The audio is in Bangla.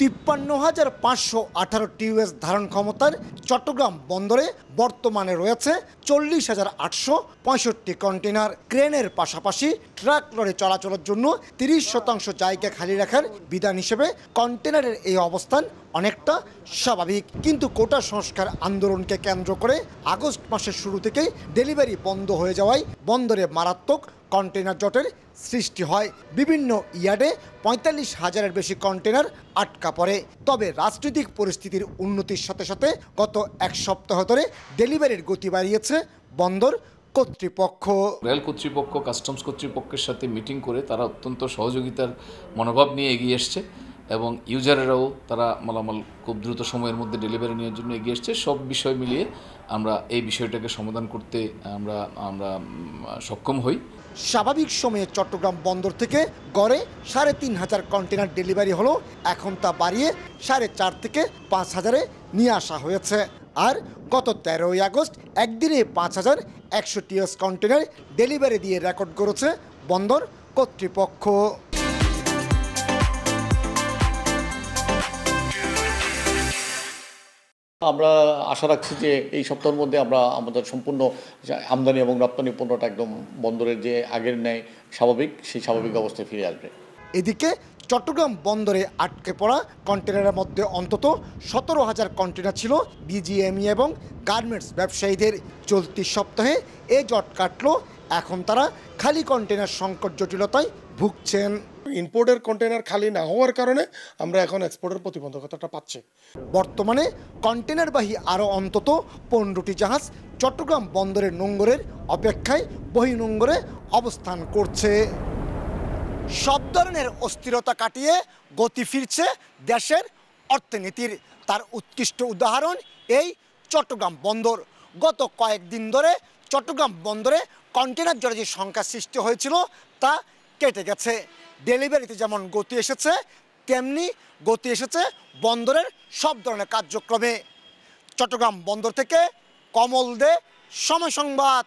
53,518 টিউএস ধারণ ক্ষমতার চট্টগ্রাম বন্দরে বর্তমানে রয়েছে 40,865 কন্টেনার। ক্রেনের পাশাপাশি ট্রাক লরি চলাচলের জন্য 30% জায়গা খালি রাখার বিধান হিসেবে কন্টেনারের এই অবস্থান অনেকটা স্বাভাবিক। কিন্তু কোটা সংস্কার আন্দোলনকে কেন্দ্র করে আগস্ট মাসের শুরু থেকেই ডেলিভারি বন্ধ হয়ে যাওয়ায় বন্দরে মারাত্মক কন্টেনার জটের সৃষ্টি হয়। বিভিন্ন ইয়ার্ডে 45,000-এর বেশি কন্টেনার আটকা পড়ে। তবে রাজনৈতিক পরিস্থিতির উন্নতির সাথে সাথে গত এক সপ্তাহ ধরে ডেলিভারির গতি বাড়িয়েছে বন্দর কর্তৃপক্ষ। রেল কর্তৃপক্ষ কাস্টমস কর্তৃপক্ষের সাথে মিটিং করে তারা অত্যন্ত সহযোগিতার মনোভাব নিয়ে এগিয়ে এসছে এবং ইউজারেরাও তারা মালামাল খুব দ্রুত সময়ের মধ্যে ডেলিভারি নেওয়ার জন্য এগিয়ে এসছে। সব বিষয় মিলিয়ে আমরা এই বিষয়টাকে সমাধান করতে আমরা সক্ষম হই। স্বাভাবিক সময়ে চট্টগ্রাম বন্দর থেকে গড়ে 3,500 কন্টেনার ডেলিভারি হলো, এখন তা বাড়িয়ে 4,500 থেকে 5,000-এ নিয়ে আসা হয়েছে। আর গত 13ই আগস্ট একদিনে 5,100 টিএস কন্টেনার ডেলিভারি দিয়ে রেকর্ড করেছে বন্দর কর্তৃপক্ষ। আমরা আশা রাখছি যে এই সপ্তাহের মধ্যে আমরা আমাদের সম্পূর্ণ আমদানি এবং রপ্তানি পণ্যটা একদম বন্দরের যে আগের ন্যায় সেই স্বাভাবিক অবস্থায় ফিরে আসবে। এদিকে চট্টগ্রাম বন্দরে আটকে পড়া কন্টেনারের মধ্যে অন্তত 17,000 কন্টেনার ছিল বিজিএমই এবং গার্মেন্টস ব্যবসায়ীদের। চলতি সপ্তাহে এ জট কাটল, এখন তারা খালি কন্টেনার সংকট জটিলতায় ভুগছেন। ইম্পোর্টের কন্টেনার খালি না হওয়ার কারণে আমরা এখন এক্সপোর্টের প্রতিবন্ধকতাটা পাচ্ছি। বর্তমানে কন্টেনারবাহী আরও অন্তত 15টি জাহাজ চট্টগ্রাম বন্দরের নোঙ্গরের অপেক্ষায় বহির্নোঙ্গরে অবস্থান করছে। সব ধরনের অস্থিরতা কাটিয়ে গতি ফিরছে দেশের অর্থনীতির। তার উৎকৃষ্ট উদাহরণ এই চট্টগ্রাম বন্দর। গত কয়েকদিন ধরে চট্টগ্রাম বন্দরে কন্টেনার জটের যে সংখ্যা সৃষ্টি হয়েছিল তা কেটে গেছে। ডেলিভারিতে যেমন গতি এসেছে, তেমনি গতি এসেছে বন্দরের সব ধরনের কার্যক্রমে। চট্টগ্রাম বন্দর থেকে কমল দে, সময় সংবাদ।